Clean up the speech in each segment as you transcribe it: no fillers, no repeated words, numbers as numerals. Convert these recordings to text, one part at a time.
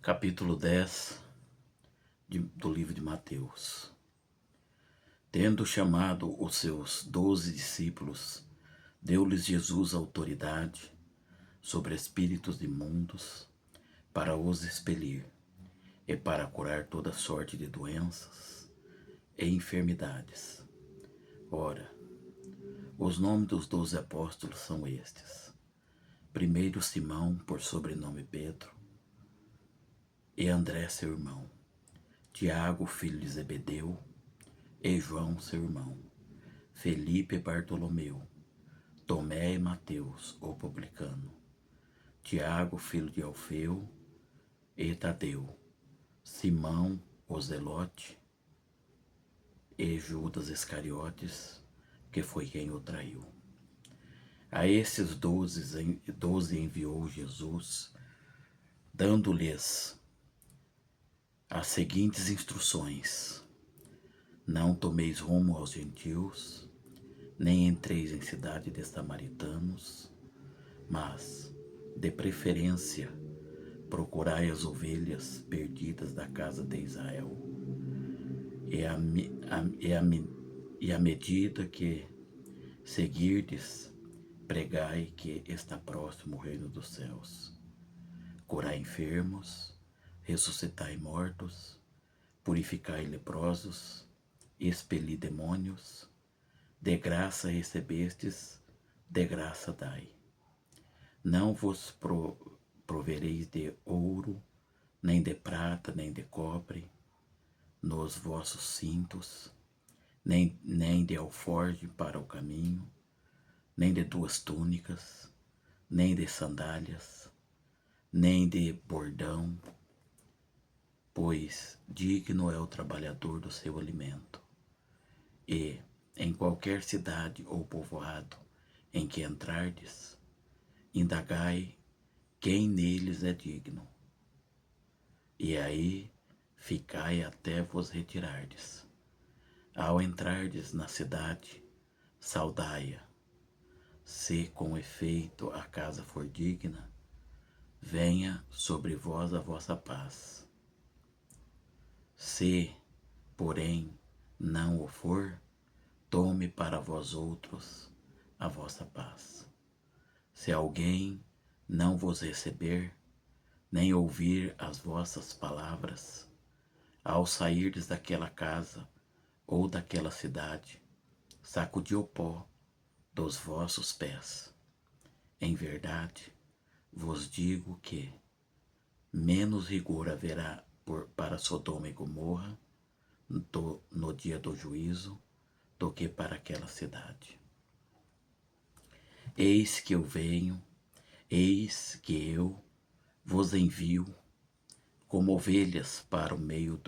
Capítulo 10 do livro de Mateus. Tendo chamado os seus 12 discípulos, deu-lhes Jesus autoridade sobre espíritos imundos para os expelir e para curar toda sorte de doenças e enfermidades. Ora, os nomes dos 12 apóstolos são estes: primeiro Simão, por sobrenome Pedro, e André seu irmão, Tiago, filho de Zebedeu, e João seu irmão, Felipe e Bartolomeu, Tomé e Mateus, o publicano, Tiago, filho de Alfeu, e Tadeu, Simão, o Zelote, e Judas Iscariotes, que foi quem o traiu. A esses 12 enviou Jesus, dando-lhes as seguintes instruções: não tomeis rumo aos gentios, nem entreis em cidade de samaritanos, mas, de preferência, procurai as ovelhas perdidas da casa de Israel. E à medida que seguirdes, pregai que está próximo o reino dos céus. Curai enfermos, ressuscitai mortos, purificai leprosos, expeli demônios. De graça recebestes, de graça dai. Não vos provereis de ouro, nem de prata, nem de cobre, nos vossos cintos, nem de alforje para o caminho, nem de 2 túnicas, nem de sandálias, nem de bordão, pois digno é o trabalhador do seu alimento. E, em qualquer cidade ou povoado em que entrardes, indagai quem neles é digno, e aí ficai até vos retirardes. Ao entrardes na cidade, saudai-a. Se com efeito a casa for digna, venha sobre vós a vossa paz. Se, porém, não o for, tome para vós outros a vossa paz. Se alguém não vos receber, nem ouvir as vossas palavras, ao sairdes daquela casa ou daquela cidade, sacudi o pó dos vossos pés. Em verdade, vos digo que menos rigor haverá para Sodoma e Gomorra no dia do juízo do que para aquela cidade. Eis que eu venho, eis que eu vos envio como ovelhas para o meio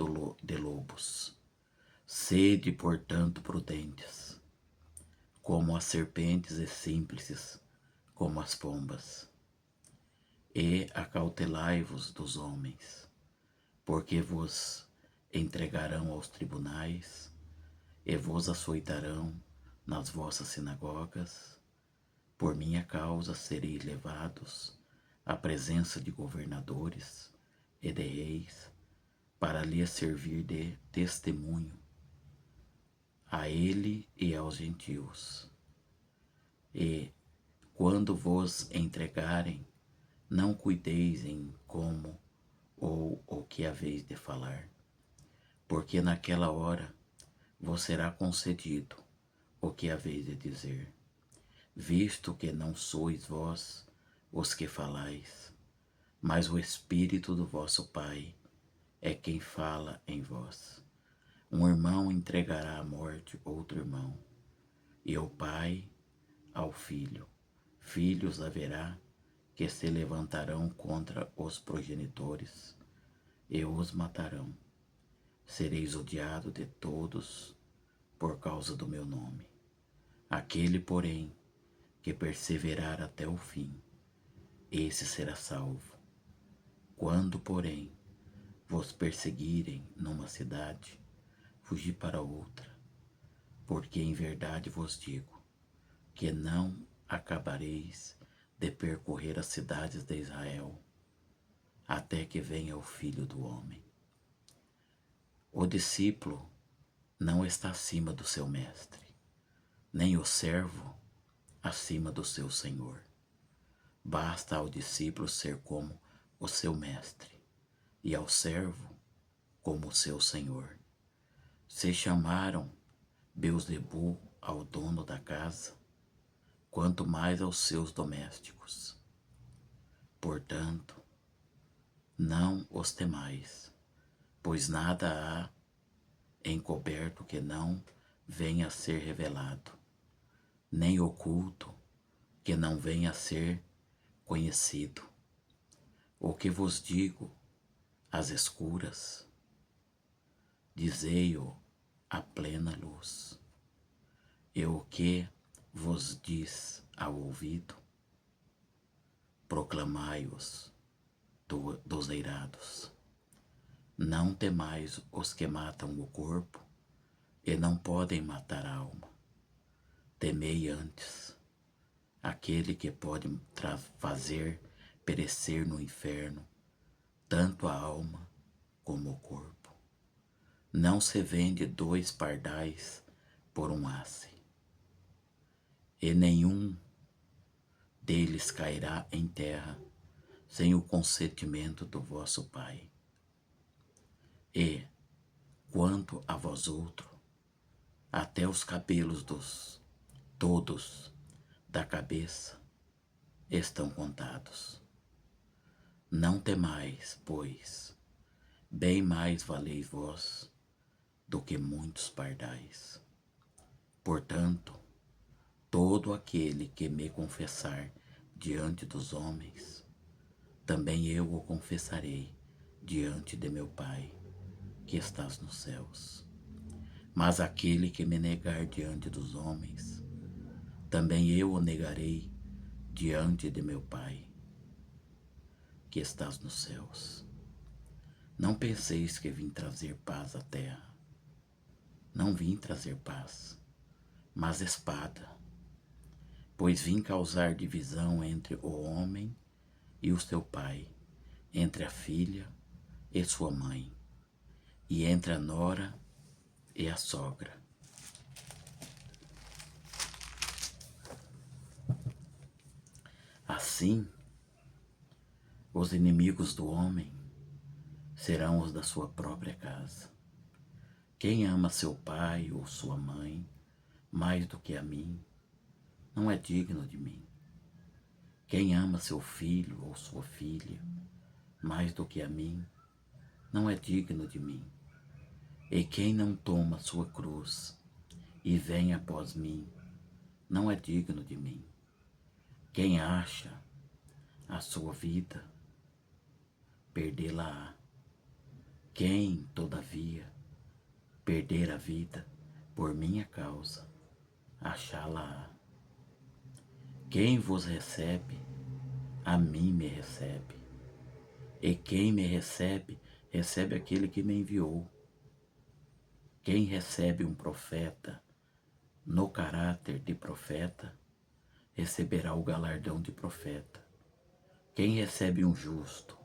de lobos. Sede, portanto, prudentes, como as serpentes, e simples como as pombas. E acautelai-vos dos homens, porque vos entregarão aos tribunais, e vos açoitarão nas vossas sinagogas. Por minha causa sereis levados à presença de governadores e de reis, para lhes servir de testemunho a ele e aos gentios. E, quando vos entregarem, não cuideis em como ou o que haveis de falar, porque naquela hora vos será concedido o que haveis de dizer, visto que não sois vós os que falais, mas o Espírito do vosso Pai é quem fala em vós. Um irmão entregará à morte outro irmão, e o pai ao filho. Filhos haverá que se levantarão contra os progenitores e os matarão. Sereis odiado de todos por causa do meu nome. Aquele, porém, que perseverar até o fim, esse será salvo. Quando, porém, vos perseguirem numa cidade, fugi para outra, porque em verdade vos digo que não acabareis de percorrer as cidades de Israel até que venha o Filho do Homem. O discípulo não está acima do seu mestre, nem o servo acima do seu senhor. Basta ao discípulo ser como o seu mestre, e ao servo como o seu senhor. Se chamaram Beelzebul ao dono da casa, quanto mais aos seus domésticos. Portanto, não os temais, pois nada há encoberto que não venha a ser revelado, nem oculto que não venha a ser conhecido. O que vos digo às escuras, dizei-o à plena luz. E o que vos diz ao ouvido, proclamai-os dos eirados. Não temais os que matam o corpo e não podem matar a alma. Temei antes aquele que pode fazer perecer no inferno tanto a alma como o corpo. Não se vende 2 pardais por um asse, e nenhum deles cairá em terra sem o consentimento do vosso Pai. E, quanto a vós outro, até os cabelos todos da cabeça estão contados. Não temais, pois, bem mais valeis vós do que muitos pardais. Portanto, todo aquele que me confessar diante dos homens, também eu o confessarei diante de meu Pai, que estás nos céus. Mas aquele que me negar diante dos homens, também eu o negarei diante de meu Pai, que estás nos céus. Não penseis que vim trazer paz à terra. Não vim trazer paz, mas espada, pois vim causar divisão entre o homem e o seu pai, entre a filha e sua mãe, e entre a nora e a sogra. Assim, os inimigos do homem serão os da sua própria casa. Quem ama seu pai ou sua mãe mais do que a mim, não é digno de mim. Quem ama seu filho ou sua filha mais do que a mim, não é digno de mim. E quem não toma sua cruz e vem após mim, não é digno de mim. Quem acha a sua vida, perdê-la-á. Quem, todavia, perder a vida por minha causa, achá-la-á. Quem vos recebe, a mim me recebe. E quem me recebe, recebe aquele que me enviou. Quem recebe um profeta no caráter de profeta, receberá o galardão de profeta. Quem recebe um justo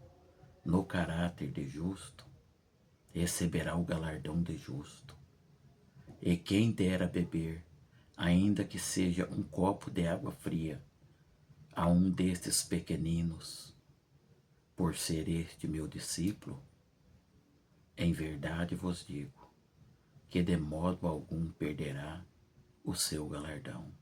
no caráter de justo, receberá o galardão de justo. E quem der a beber, ainda que seja um copo de água fria, a um destes pequeninos, por ser este meu discípulo, em verdade vos digo, que de modo algum perderá o seu galardão.